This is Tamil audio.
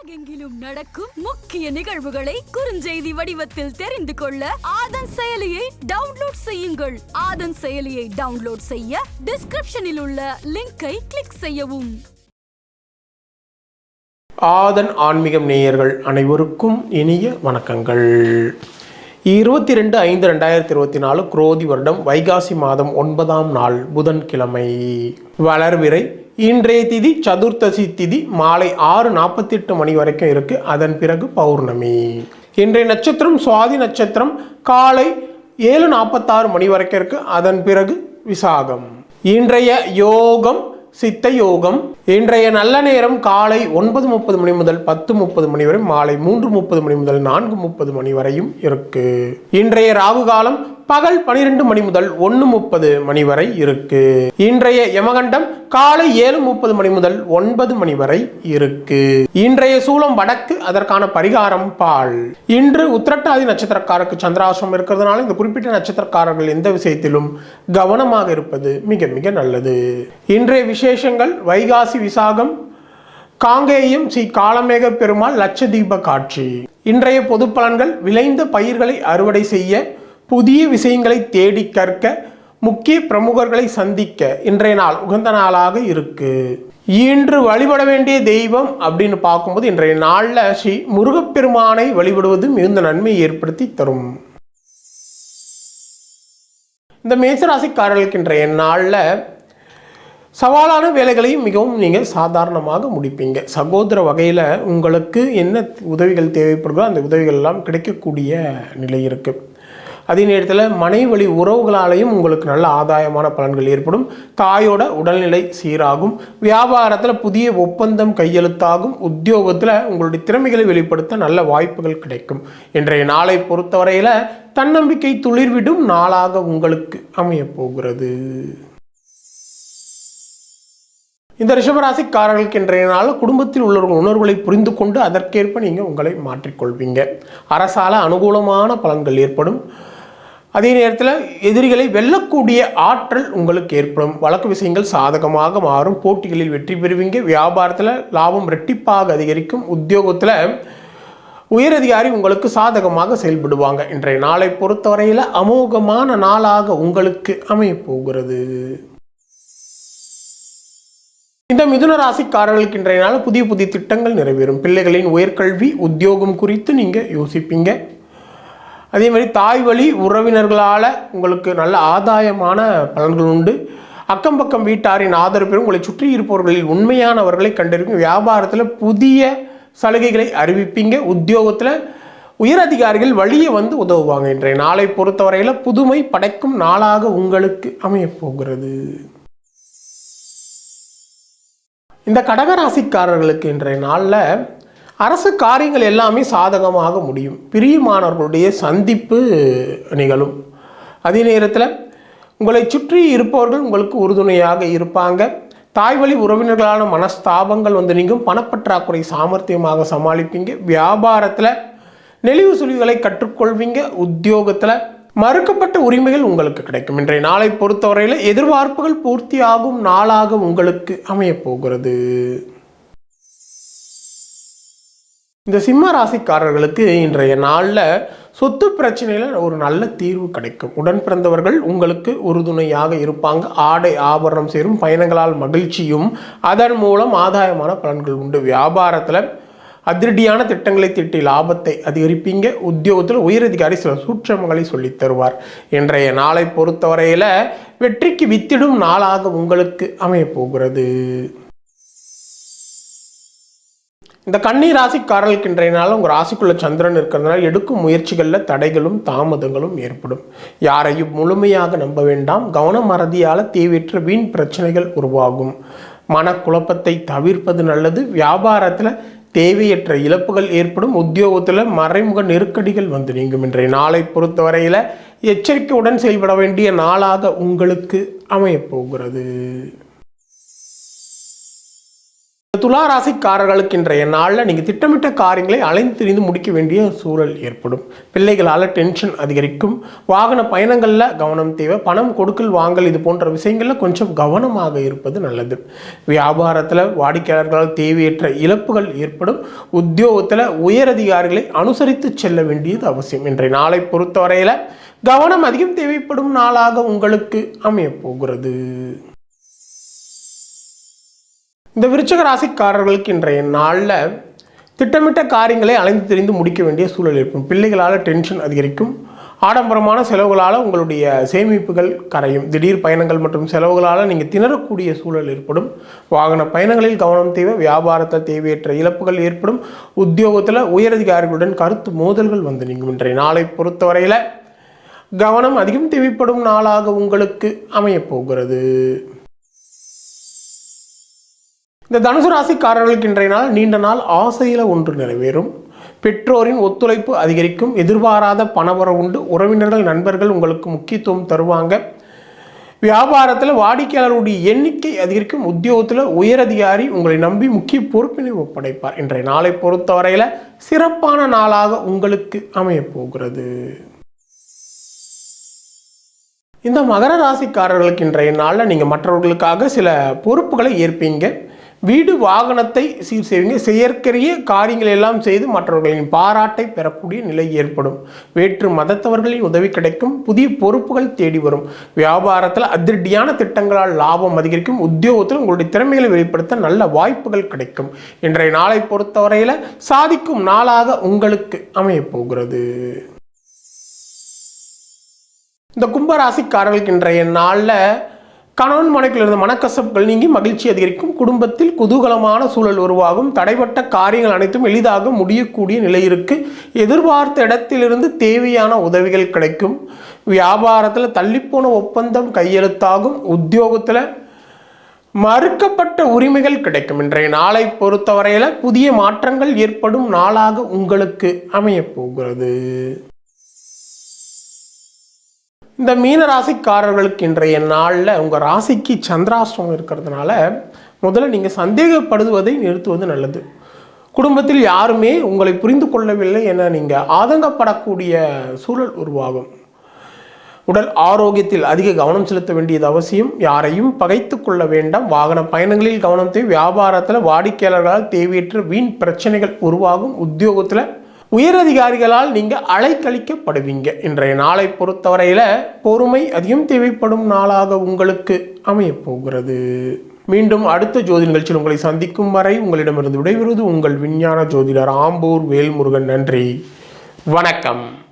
உலகெங்கிலும் நடக்கும் முக்கிய நிகழ்வுகளை குறுஞ்செய்தி வடிவத்தில் தெரிந்து கொள்ள ஆதன் செயலியை டவுன்லோட் செய்யுங்கள். ஆதன் செயலியை டவுன்லோட் செய்ய டிஸ்கிரிப்ஷனில் உள்ள லிங்கை கிளிக் செய்யவும். ஆதன் ஆன்மீகம் நேயர்கள் அனைவருக்கும் இனிய வணக்கங்கள். 22/5/2024 குரோதி வருடம் வைகாசி மாதம் 9ஆம் நாள் புதன்கிழமை. வளர்விரை. இன்றைய திதி சதுர்த்தசி திதி மாலை 6:48 மணி வரைக்கும் இருக்கு. அதன் பிறகு பௌர்ணமி. இன்றைய நட்சத்திரம் சுவாதி நட்சத்திரம் காலை 7:46 மணி வரைக்கும் இருக்கு. அதன் பிறகு விசாகம். இன்றைய யோகம் சித்த யோகம். இன்றைய நல்ல நேரம் காலை 9:30 மணி முதல் 10:30 மணி வரை, மாலை 3:30 மணி முதல் 4:30 மணி வரையும் இருக்கு. இன்றைய ராகு காலம் பகல் 12 மணி முதல் 1:30 மணி வரை இருக்கு. இன்றைய யமகண்டம் காலை 7:30 மணி முதல் 9 மணி வரை இருக்கு. இன்றைய சூலம் வடக்கு. அதற்கான பரிகாரம் பால். இன்று உத்திரட்டாதி நட்சத்திரக்காரருக்கு சந்திராசிரமம் இருக்கிறதுனால இந்த குறிப்பிட்ட நட்சத்திரக்காரர்கள் எந்த விஷயத்திலும் கவனமாக இருப்பது மிக மிக நல்லது. இன்றைய விசேஷங்கள் வைகாசி விசாகம் காங்கேயம் ஸ்ரீ காலமேக பெருமாள் லட்சதீப காட்சி. இன்றைய பொது பலன்கள் விளைந்த பயிர்களை அறுவடை செய்ய, புதிய விஷயங்களை தேடி கற்க, முக்கிய பிரமுகர்களை சந்திக்க இன்றைய நாள் உகந்த நாளாக இருக்கு. இன்று வழிபட வேண்டிய தெய்வம் அப்படின்னு பார்க்கும்போது இன்றைய நாளில் ஸ்ரீ முருகப்பெருமானை வழிபடுவது மிகுந்த நன்மையை ஏற்படுத்தி தரும். இந்த மேசராசிக்காரர்களுக்கு இன்றைய நாளில் சவாலான வேலைகளையும் மிகவும் நீங்கள் சாதாரணமாக முடிப்பீங்க. சகோதர வகையில் உங்களுக்கு என்ன உதவிகள் தேவைப்படுதோ அந்த உதவிகள் எல்லாம் கிடைக்கக்கூடிய நிலை இருக்குது. அதே நேரத்தில் மனைவழி உறவுகளாலேயும் உங்களுக்கு நல்ல ஆதாயமான பலன்கள் ஏற்படும். தாயோட உடல்நிலை சீராகும். வியாபாரத்தில் புதிய ஒப்பந்தம் கையெழுத்தாகும். உத்தியோகத்தில் உங்களுடைய திறமைகளை வெளிப்படுத்த நல்ல வாய்ப்புகள் கிடைக்கும். இன்றைய நாளை பொறுத்தவரையில் தன்னம்பிக்கை துளிர்விடும் நாளாக உங்களுக்கு அமைய போகிறது. இந்த ரிஷபராசிக்காரர்களுக்கு இன்றைய நாள் குடும்பத்தில் உள்ளவர்கள் உணர்வுகளை புரிந்து கொண்டு அதற்கேற்ப நீங்கள் உங்களை மாற்றிக்கொள்வீங்க. அரசால அனுகூலமான பலன்கள் ஏற்படும். அதே நேரத்தில் எதிரிகளை வெல்லக்கூடிய ஆற்றல் உங்களுக்கு ஏற்படும். வழக்கு விஷயங்கள் சாதகமாக மாறும். போட்டிகளில் வெற்றி பெறுவீங்க. வியாபாரத்தில் லாபம் ரெட்டிப்பாக அதிகரிக்கும். உத்தியோகத்தில் உயரதிகாரி உங்களுக்கு சாதகமாக செயல்படுவாங்க. இன்றைய நாளை பொறுத்தவரையில் அமோகமான நாளாக உங்களுக்கு அமைய போகிறது. இந்த மிதுன ராசிக்காரர்களுக்கு இன்றைய நாள் புதிய புதிய திட்டங்கள் நிறைவேறும். பிள்ளைகளின் உயர்கல்வி உத்தியோகம் குறித்து நீங்கள் யோசிப்பீங்க. அதே மாதிரி தாய் வழி உறவினர்களால் உங்களுக்கு நல்ல ஆதாயமான பலன்கள் உண்டு. அக்கம் பக்கம் வீட்டாரின் ஆதரவு பெறும். உங்களை சுற்றி இருப்பவர்களில் உண்மையானவர்களை கண்டறிவிங்க. வியாபாரத்தில் புதிய சலுகைகளை அறிவிப்பீங்க. உத்தியோகத்தில் உயர் அதிகாரிகள் வழியே வந்து உதவுவாங்க. இன்றைய நாளை பொறுத்தவரையில் புதுமை படைக்கும் நாளாக உங்களுக்கு அமையப்போகிறது. இந்த கடகராசிக்காரர்களுக்கு இன்றைய நாளில் அரசு காரியங்கள் எல்லாமே சாதகமாக முடியும். பிரியமானவர்களுடைய சந்திப்பு நிகழும். அதே நேரத்தில் உங்களை சுற்றி இருப்பவர்கள் உங்களுக்கு உறுதுணையாக இருப்பாங்க. தாய் வழி உறவினர்களான மனஸ்தாபங்கள் வந்து நீங்கும். பணப்பற்றாக்குறை சாமர்த்தியமாக சமாளிப்பீங்க. வியாபாரத்தில் நெளிவு சுழிவுகளை கற்றுக்கொள்வீங்க. உத்தியோகத்தில் மறுக்கப்பட்ட உரிமைகள் உங்களுக்கு கிடைக்கும். இன்றைய நாளை பொறுத்தவரையில் எதிர்பார்ப்புகள் பூர்த்தியாகும் நாளாக உங்களுக்கு அமையப்போகிறது. இந்த சிம்ம ராசிக்காரர்களுக்கு இன்றைய நாளில் சொத்து பிரச்சனையில் ஒரு நல்ல தீர்வு கிடைக்கும். உடன் பிறந்தவர்கள் உங்களுக்கு உறுதுணையாக இருப்பாங்க. ஆடை ஆபரணம் சேரும். பயணங்களால் மகிழ்ச்சியும் அதன் மூலம் ஆதாயமான பலன்கள் உண்டு. வியாபாரத்தில் அதிரடியான திட்டங்களை தீட்டி லாபத்தை அதிகரிப்பீங்க. உத்தியோகத்தில் உயரதிகாரி சில சூட்சமங்களை சொல்லித் தருவார். இன்றைய நாளை பொறுத்தவரையில் வெற்றிக்கு வித்திடும் நாளாக உங்களுக்கு அமையப்போகிறது. இந்த கன்னி ராசிக்காரர்களுக்கு இன்றைய நாள் உங்கள் ராசிக்குள்ள சந்திரன் இருக்கிறதுனால எடுக்கும் முயற்சிகளில் தடைகளும் தாமதங்களும் ஏற்படும். யாரையும் முழுமையாக நம்ப வேண்டாம். கவன மறதியால் தேவையற்ற வீண் பிரச்சனைகள் உருவாகும். மனக்குழப்பத்தை தவிர்ப்பது நல்லது. வியாபாரத்தில் தேவையற்ற இழப்புகள் ஏற்படும். உத்தியோகத்தில் மறைமுக நெருக்கடிகள் வந்து நீங்கும். இன்றைய நாளை பொறுத்தவரையில் எச்சரிக்கையுடன் செயல்பட வேண்டிய நாளாக உங்களுக்கு அமையப்போகிறது. துலா ராசிக்காரர்களுக்கு இன்றைய நாளில் நீங்கள் திட்டமிட்ட காரியங்களை அலைந்து திரிந்து முடிக்க வேண்டிய சூழல் ஏற்படும். பிள்ளைகளால் டென்ஷன் அதிகரிக்கும். வாகன பயணங்களில் கவனம் தேவை. பணம் கொடுக்கல் வாங்கல் இது போன்ற விஷயங்களில் கொஞ்சம் கவனமாக இருப்பது நல்லது. வியாபாரத்தில் வாடிக்கையாளர்களால் தேவையற்ற இழப்புகள் ஏற்படும். உத்தியோகத்தில் உயரதிகாரிகளை அனுசரித்து செல்ல வேண்டியது அவசியம். இன்றைய நாளை பொறுத்தவரையில் கவனம் அதிகம் தேவைப்படும் நாளாக உங்களுக்கு அமையப் போகிறது. இந்த விருச்சிக ராசிக்காரர்களுக்கு இன்றைய நாளில் திட்டமிட்ட காரியங்களை அலைந்து திரிந்து முடிக்க வேண்டிய சூழல் ஏற்படும். பிள்ளைகளால் டென்ஷன் அதிகரிக்கும். ஆடம்பரமான செலவுகளால் உங்களுடைய சேமிப்புகள் கரையும். திடீர் பயணங்கள் மற்றும் செலவுகளால் நீங்கள் திணறக்கூடிய சூழல் ஏற்படும். வாகன பயணங்களில் கவனம் தேவை. வியாபாரத்தில் தேவையற்ற இழப்புகள் ஏற்படும். உத்தியோகத்தில் உயரதிகாரிகளுடன் கருத்து மோதல்கள் வந்து நீங்கும். இன்றைய நாளை பொறுத்தவரையில் கவனம் அதிகம் தேவைப்படும் நாளாக உங்களுக்கு அமையப் போகிறது. இந்த தனுசு ராசிக்காரர்களுக்கு இன்றைய நாள் நீண்ட நாள் ஆசையில் ஒன்று நிறைவேறும். பெற்றோரின் ஒத்துழைப்பு அதிகரிக்கும். எதிர்பாராத பணவரவு உண்டு. உறவினர்கள் நண்பர்கள் உங்களுக்கு முக்கியத்துவம் தருவாங்க. வியாபாரத்தில் வாடிக்கையாளருடைய எண்ணிக்கை அதிகரிக்கும். உத்தியோகத்தில் உயரதிகாரி உங்களை நம்பி முக்கிய பொறுப்பினை ஒப்படைப்பார். இன்றைய நாளை பொறுத்தவரையில் சிறப்பான நாளாக உங்களுக்கு அமையப் போகிறது. இந்த மகர ராசிக்காரர்களுக்கு இன்றைய நாளில் நீங்கள் மற்றவர்களுக்காக சில பொறுப்புகளை ஏற்பீங்க. வீடு வாகனத்தை சீர் செய்வீங்க. செயற்கரிய காரியங்கள் எல்லாம் செய்து மற்றவர்களின் பாராட்டை பெறக்கூடிய நிலை ஏற்படும். வேற்று மதத்தவர்களின் உதவி கிடைக்கும். புதிய பொறுப்புகள் தேடி வரும். வியாபாரத்தில் அதிரடியான திட்டங்களால் லாபம் அதிகரிக்கும். உத்தியோகத்தில் உங்களுடைய திறமைகளை வெளிப்படுத்த நல்ல வாய்ப்புகள் கிடைக்கும். இன்றைய நாளை பொறுத்தவரையில் சாதிக்கும் நாளாக உங்களுக்கு அமையப் போகிறது. இந்த கும்பராசிக்காரர்களுக்கு இன்றைய நாளில் கணவன் மனைவியில் இருந்த மனக்கசப்புகள் நீங்கி மகிழ்ச்சி அதிகரிக்கும். குடும்பத்தில் குதூகலமான சூழல் உருவாகும். தடைப்பட்ட காரியங்கள் அனைத்தும் எளிதாக முடியக்கூடிய நிலை இருக்கு. எதிர்பார்த்த இடத்திலிருந்து தேவையான உதவிகள் கிடைக்கும். வியாபாரத்தில் தள்ளிப்போன ஒப்பந்தம் கையெழுத்தாகும். உத்தியோகத்தில் மறுக்கப்பட்ட உரிமைகள் கிடைக்கும். இன்றைய நாளை பொறுத்தவரையில் புதிய மாற்றங்கள் ஏற்படும் நாளாக உங்களுக்கு அமையப் போகிறது. இந்த மீன ராசிக்காரர்களுக்கு இன்றைய நாளில் உங்கள் ராசிக்கு சந்திராஷ்டிரம் இருக்கிறதுனால முதல்ல நீங்கள் சந்தேகப்படுவதை நிறுத்துவது நல்லது. குடும்பத்தில் யாருமே உங்களை புரிந்து கொள்ளவில்லை என நீங்கள் ஆதங்கப்படக்கூடிய சூழல் உருவாகும். உடல் ஆரோக்கியத்தில் அதிக கவனம் செலுத்த வேண்டியது அவசியம். யாரையும் பகைத்து கொள்ள வேண்டாம். வாகன பயணங்களில் கவனம் தேவை. வியாபாரத்தில் வாடிக்கையாளர்களால் தேவையற்ற வீண் பிரச்சனைகள் உருவாகும். உத்தியோகத்தில் உயரதிகாரிகளால் நீங்கள் அலைக்கழிக்கப்படுவீங்க. இன்றைய நாளை பொறுத்தவரையில் பொறுமை அதிகம் தேவைப்படும் நாளாக உங்களுக்கு அமையப் போகிறது. மீண்டும் அடுத்த ஜோதி நிகழ்ச்சியில் உங்களை சந்திக்கும் வரை உங்களிடமிருந்து விடைபெறுவது உங்கள் விஞ்ஞான ஜோதிடர் ஆம்பூர் வேல்முருகன். நன்றி, வணக்கம்.